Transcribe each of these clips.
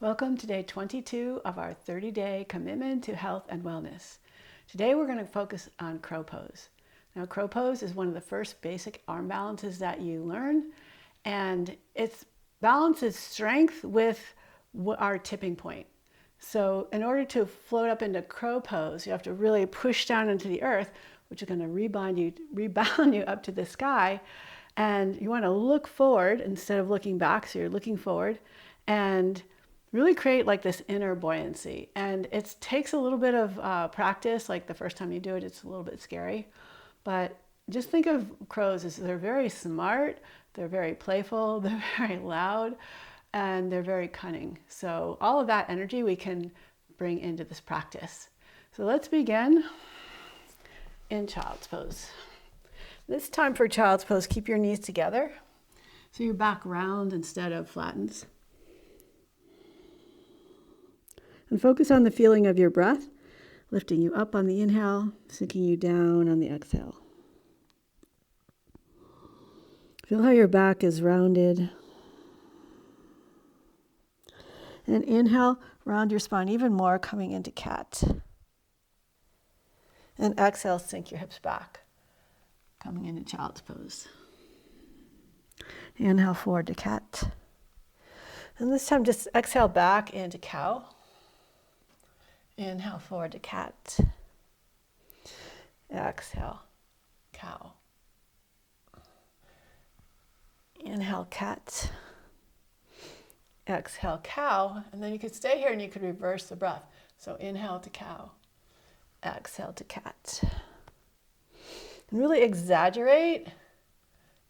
Welcome to day 22 of our 30-day commitment to health and wellness. Today we're going to focus on crow pose. Now, crow pose is one of the first basic arm balances that you learn, and it balances strength with our tipping point. So in order to float up into crow pose, you have to really push down into the earth, which is going to rebound you up to the sky. And you want to look forward instead of looking back. So you're looking forward and really create like this inner buoyancy. And it takes a little bit of practice. Like the first time you do it, it's a little bit scary. But just think of crows as they're very smart, they're very playful, they're very loud, and they're very cunning. So all of that energy we can bring into this practice. So let's begin in child's pose. This time for child's pose, keep your knees together so your back round instead of flattens. And focus on the feeling of your breath, lifting you up on the inhale, sinking you down on the exhale. Feel how your back is rounded. And inhale, round your spine even more, coming into cat. And exhale, sink your hips back, coming into child's pose. Inhale forward to cat. And this time just exhale back into cow. Inhale forward to cat. Exhale, cow. Inhale, cat. Exhale, cow. And then you could stay here and you could reverse the breath. So inhale to cow. Exhale to cat. And really exaggerate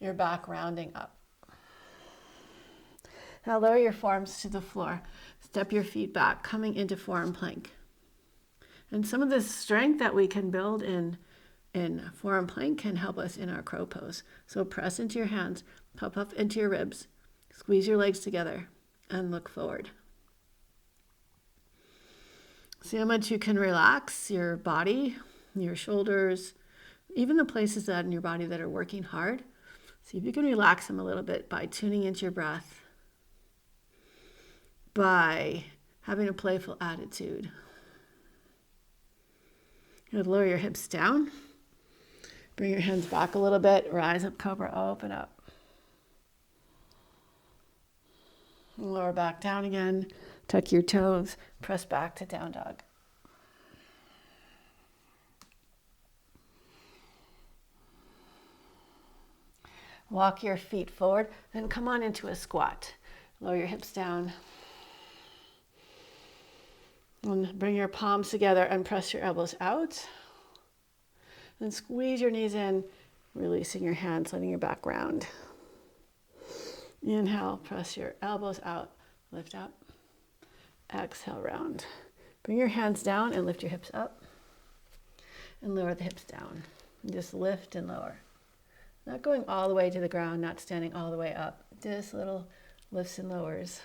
your back rounding up. Now lower your forearms to the floor. Step your feet back, coming into forearm plank. And some of the strength that we can build in forearm plank can help us in our crow pose. So press into your hands, pop up into your ribs, squeeze your legs together, and look forward. See how much you can relax your body, your shoulders, even the places that in your body that are working hard. See if you can relax them a little bit by tuning into your breath, by having a playful attitude. You'll lower your hips down. Bring your hands back a little bit. Rise up, cobra, open up. Lower back down again. Tuck your toes. Press back to down dog. Walk your feet forward. Then come on into a squat. Lower your hips down. And bring your palms together and press your elbows out. And squeeze your knees in, releasing your hands, letting your back round. Inhale, press your elbows out, lift up. Exhale, round. Bring your hands down and lift your hips up. And lower the hips down. And just lift and lower. Not going all the way to the ground, not standing all the way up. Just little lifts and lowers.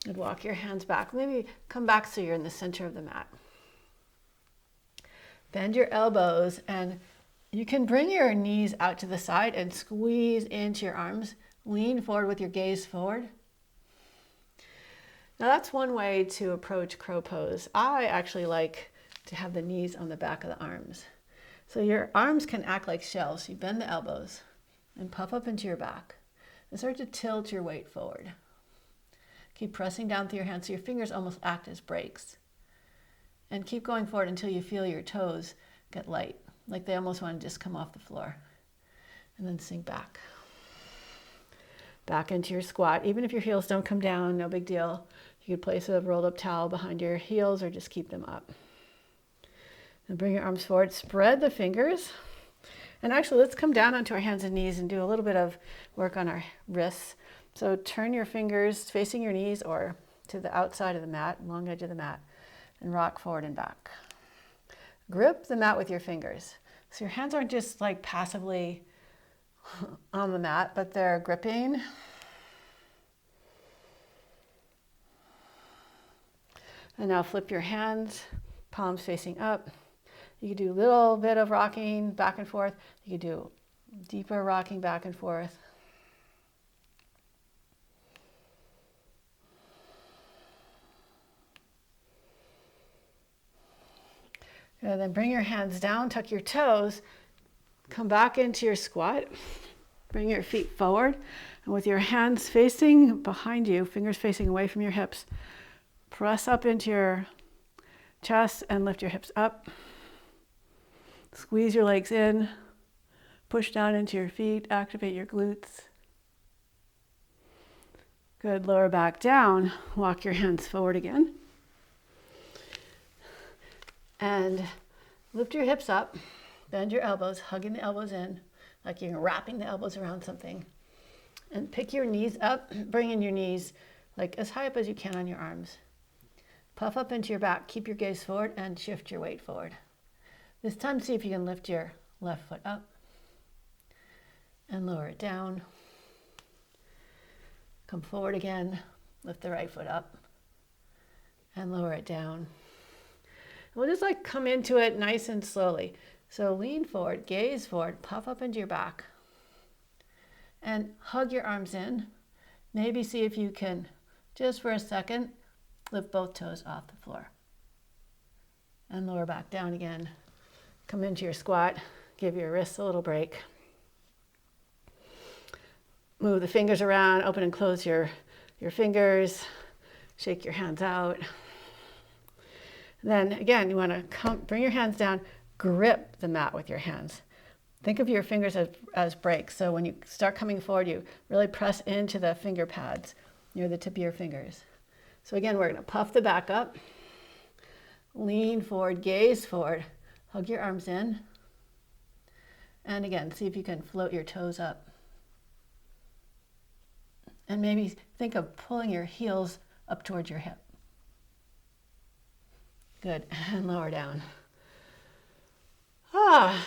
And walk your hands back. Maybe come back so you're in the center of the mat. Bend your elbows and you can bring your knees out to the side and squeeze into your arms. Lean forward with your gaze forward. Now that's one way to approach crow pose. I actually like to have the knees on the back of the arms. So your arms can act like shells. You bend the elbows and puff up into your back and start to tilt your weight forward. Keep pressing down through your hands so your fingers almost act as brakes. And keep going forward until you feel your toes get light, like they almost want to just come off the floor. And then sink back. Back into your squat. Even if your heels don't come down, no big deal. You could place a rolled up towel behind your heels or just keep them up. And bring your arms forward. Spread the fingers. And actually, let's come down onto our hands and knees and do a little bit of work on our wrists. So turn your fingers facing your knees or to the outside of the mat, long edge of the mat, and rock forward and back. Grip the mat with your fingers. So your hands aren't just like passively on the mat, but they're gripping. And now flip your hands, palms facing up. You can do a little bit of rocking back and forth. You can do deeper rocking back and forth. Good, then bring your hands down, tuck your toes, come back into your squat. Bring your feet forward, and with your hands facing behind you, fingers facing away from your hips, press up into your chest and lift your hips up. Squeeze your legs in, push down into your feet, activate your glutes. Good, lower back down, walk your hands forward again. And lift your hips up, bend your elbows, hugging the elbows in, like you're wrapping the elbows around something. And pick your knees up, bring in your knees like as high up as you can on your arms. Puff up into your back, keep your gaze forward and shift your weight forward. This time see if you can lift your left foot up and lower it down. Come forward again, lift the right foot up and lower it down. We'll just like come into it nice and slowly. So lean forward, gaze forward, puff up into your back and hug your arms in. Maybe see if you can, just for a second, lift both toes off the floor. And lower back down again. Come into your squat, give your wrists a little break. Move the fingers around, open and close your fingers, shake your hands out. Then again, you want to bring your hands down, grip the mat with your hands. Think of your fingers as brakes. So when you start coming forward, you really press into the finger pads near the tip of your fingers. So again, we're going to puff the back up, lean forward, gaze forward, hug your arms in. And again, see if you can float your toes up. And maybe think of pulling your heels up towards your hip. Good, and lower down.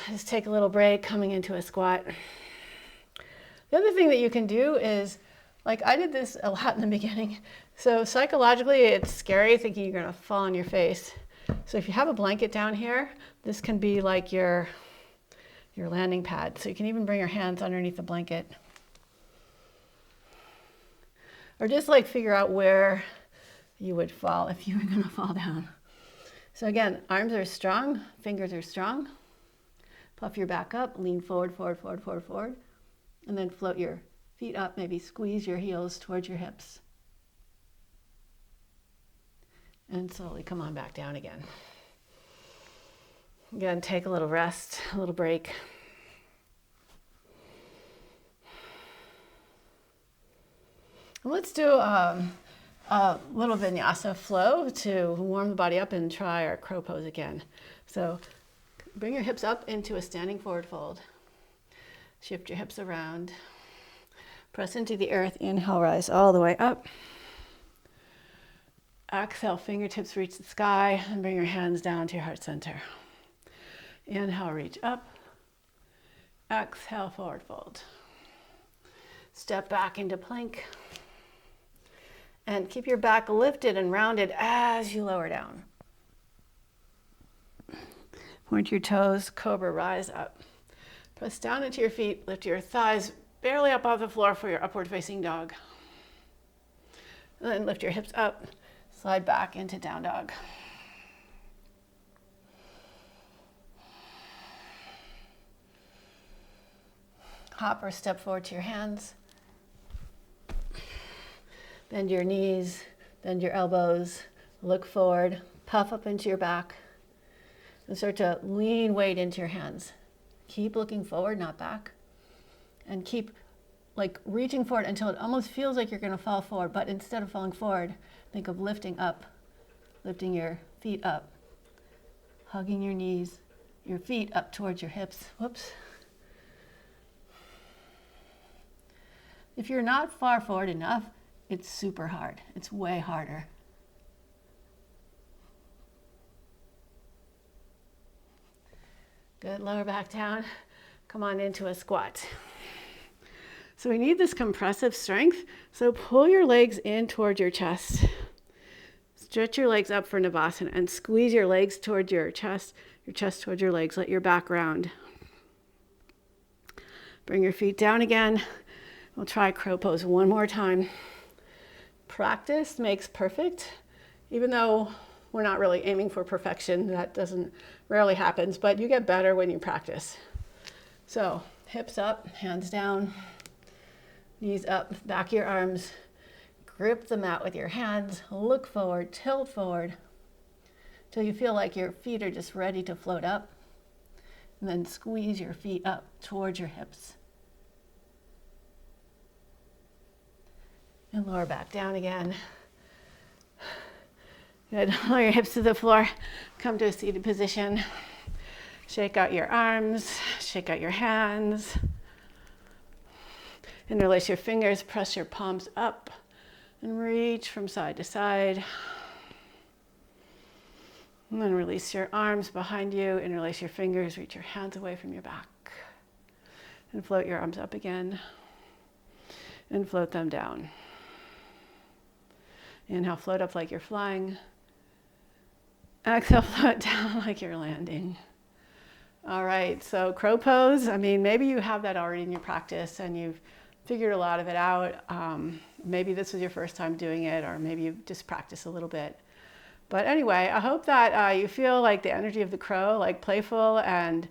Just take a little break coming into a squat. The other thing that you can do is, like I did this a lot in the beginning, so psychologically it's scary thinking you're gonna fall on your face. So if you have a blanket down here, this can be like your landing pad. So you can even bring your hands underneath the blanket. Or just like figure out where you would fall if you were gonna fall down. So again, arms are strong, fingers are strong. Puff your back up, lean forward, forward, forward, forward, forward. And then float your feet up, maybe squeeze your heels towards your hips. And slowly come on back down again. Again, take a little rest, a little break. And let's do a little vinyasa flow to warm the body up and try our crow pose again. So bring your hips up into a standing forward fold. Shift your hips around. Press into the earth. Inhale, rise all the way up. Exhale, fingertips reach the sky and bring your hands down to your heart center. Inhale, reach up. Exhale, forward fold. Step back into plank. And keep your back lifted and rounded as you lower down. Point your toes, cobra, rise up. Press down into your feet, lift your thighs barely up off the floor for your upward facing dog. And then lift your hips up, slide back into down dog. Hop or step forward to your hands. Bend your knees, bend your elbows, look forward, puff up into your back, and start to lean weight into your hands. Keep looking forward, not back. And keep like reaching forward until it almost feels like you're gonna fall forward, but instead of falling forward, think of lifting up, lifting your feet up, hugging your knees, your feet up towards your hips. Whoops. If you're not far forward enough, it's super hard. It's way harder. Good, lower back down. Come on into a squat. So we need this compressive strength. So pull your legs in towards your chest. Stretch your legs up for Navasana and squeeze your legs towards your chest towards your legs. Let your back round. Bring your feet down again. We'll try crow pose one more time. Practice makes perfect. Even though we're not really aiming for perfection. That rarely happens, but you get better when you practice. So hips up, hands down, knees up, back of your arms, grip the mat with your hands, look forward, tilt forward, till you feel like your feet are just ready to float up, and then squeeze your feet up towards your hips. And lower back down again. Good. Lower your hips to the floor. Come to a seated position. Shake out your arms, shake out your hands. Interlace your fingers, press your palms up, and reach from side to side. And then release your arms behind you, interlace your fingers, reach your hands away from your back. And float your arms up again. And float them down. Inhale, float up like you're flying. Exhale, float down like you're landing. All right, so crow pose. I mean, maybe you have that already in your practice and you've figured a lot of it out. Maybe this was your first time doing it, or maybe you just practiced a little bit. But anyway, I hope that you feel like the energy of the crow, like playful and,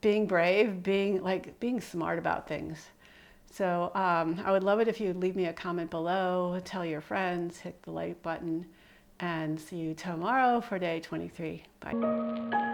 being brave, being smart about things. So I would love it if you'd leave me a comment below, tell your friends, hit the like button, and see you tomorrow for day 23. Bye.